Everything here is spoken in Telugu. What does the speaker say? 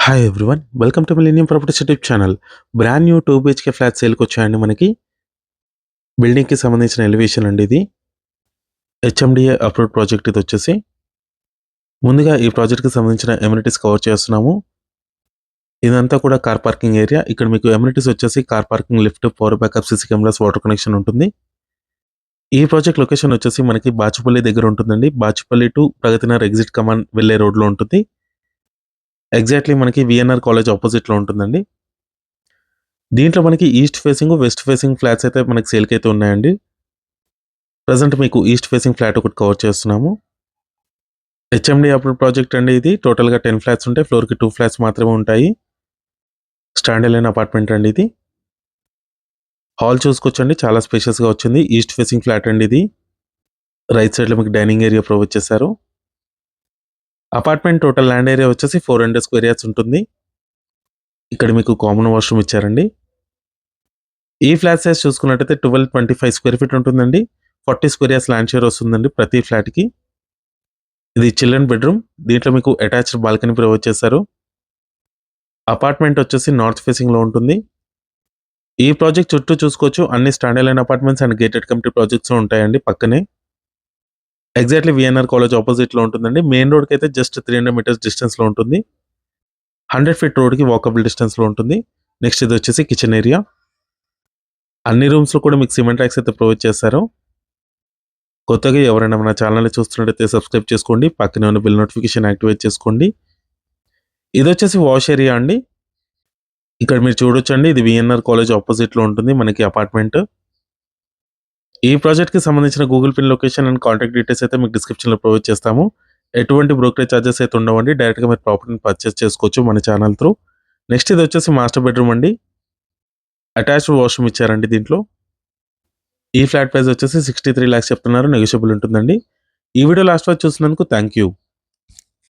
Hi everyone. Welcome to millennium properties YouTube channel. Brand new 2 BHK flat సేల్‌కి వచ్చాయండి మనకి. బిల్డింగ్‌కి సంబంధించిన ఎలివేషన్ అండి ఇది. హెచ్ఎండిఏ అప్రూవ్డ్ ప్రాజెక్ట్ ఇదొచ్చేసి. ముందుగా ఈ ప్రాజెక్ట్‌కి సంబంధించిన అమ్యూనిటీస్ కవర్ చేస్తున్నాము. ఇదంతా కూడా కార్ పార్కింగ్ ఏరియా. ఇక్కడ మీకు అమ్యూనిటీస్ వచ్చేసి car parking, lift, power backup, CC cameras, water connection ఉంటుంది. ఈ ప్రాజెక్ట్ లొకేషన్ వచ్చేసి మనకి బాచుపల్లి దగ్గర ఉంటుందండి. బాచుపల్లి టు ప్రగతినగర్ ఎగ్జిట్ కమాన్ వెళ్ళే రోడ్‌లో ఉంటుంది. ఎగ్జాక్ట్‌లీ మనకి వీఎన్ఆర్ కాలేజ్ అపోజిట్‌లో ఉంటుందండి. దీంట్లో మనకి east facing, west facing flats అయితే మనకి సేల్‌కైతే ఉన్నాయండి. ప్రెజెంట్ మీకు ఈస్ట్ ఫేసింగ్ ఫ్లాట్ ఒకటి కవర్ చేస్తున్నాము. హెచ్ఎండి అప్రూవ్డ్ ప్రాజెక్ట్ అండి ఇది. టోటల్‌గా 10 ఫ్లాట్స్ ఉంటాయి. ఫ్లోర్‌కి 2 ఫ్లాట్స్ మాత్రమే ఉంటాయి. స్టాండ్ అలోన్ అపార్ట్మెంట్ అండి ఇది. హాల్ చూసుకోవచ్చండి, చాలా స్పేషియస్‌గా వచ్చింది. ఈస్ట్ ఫేసింగ్ ఫ్లాట్ అండి ఇది. రైట్ సైడ్‌లో మీకు డైనింగ్ ఏరియా ప్రొవైడ్ చేశారు. అపార్ట్మెంట్ టోటల్ ల్యాండ్ ఏరియా వచ్చేసి 400 స్క్వేర్ యార్డ్స్ ఉంటుంది. ఇక్కడ మీకు కామన్ వాష్‌రూమ్ ఇచ్చారండి. ఈ ఫ్లాట్ సైజ్ చూసుకున్నట్టయితే 1225 స్క్వేర్ ఫీట్ ఉంటుందండి. 40 స్క్వేర్ యార్డ్స్ ల్యాండ్ షేర్ వస్తుందండి ప్రతి ఫ్లాట్‌కి. ఇది చిల్డ్రన్ బెడ్రూమ్. దీంట్లో మీకు అటాచ్డ్ బాల్కనీ ప్రొవైడ్ చేశారు. అపార్ట్మెంట్ వచ్చేసి నార్త్ ఫేసింగ్‌లో ఉంటుంది. ఈ ప్రాజెక్ట్ చుట్టూ చూసుకోవచ్చు, అన్ని stand alone apartments and gated community projects ఉంటాయండి పక్కనే. ఎగ్జాక్ట్‌లీ వీఎన్ఆర్ కాలేజ్ అపోజిట్‌లో ఉంటుందండి. మెయిన్ రోడ్‌కి అయితే జస్ట్ 300 మీటర్స్ డిస్టెన్స్‌లో ఉంటుంది. 100 ఫీట్ రోడ్‌కి వాకబుల్ డిస్టెన్స్‌లో ఉంటుంది. నెక్స్ట్ ఇది వచ్చేసి కిచెన్ ఏరియా. అన్ని రూమ్స్‌లో కూడా మీకు సిమెంట్ ర్యాక్స్ అయితే ప్రొవైడ్ చేశారు. కొత్తగా ఎవరైనా మన ఛానల్‌ని చూస్తున్నట్టయితే సబ్స్క్రైబ్ చేసుకోండి. పక్కనే ఉన్న బెల్ నోటిఫికేషన్ యాక్టివేట్ చేసుకోండి. ఇదొచ్చేసి వాష్ ఏరియా అండి. ఇక్కడ మీరు చూడొచ్చండి, ఇది వీఎన్ఆర్ కాలేజ్ అపోజిట్‌లో ఉంటుంది మనకి అపార్ట్మెంట్. ఈ ప్రాజెక్ట్‌కి సంబంధించిన Google pin location and contact details అయితే మీకు డిస్క్రిప్షన్‌లో ప్రొవైడ్ చేస్తాము. ఎటువంటి బ్రోకరేజ్ చార్జెస్ అయితే ఉండవండి. డైరెక్ట్‌గా మీరు ప్రాపర్టీని పర్చేస్ చేసుకోవచ్చు మన ఛానల్ త్రూ. నెక్స్ట్ ఇది వచ్చేసి మాస్టర్ బెడ్రూమ్ అండి. అటాచ్డ్ వాష్‌రూమ్ ఇచ్చారండి దీంట్లో. ఈ ఫ్లాట్ ప్రైస్ వచ్చేసి 63 లాక్స్ చెప్తున్నారు. నెగోషియబుల్ ఉంటుందండి. ఈ వీడియో లాస్ట్ వరకు చూసినందుకు థాంక్ యూ.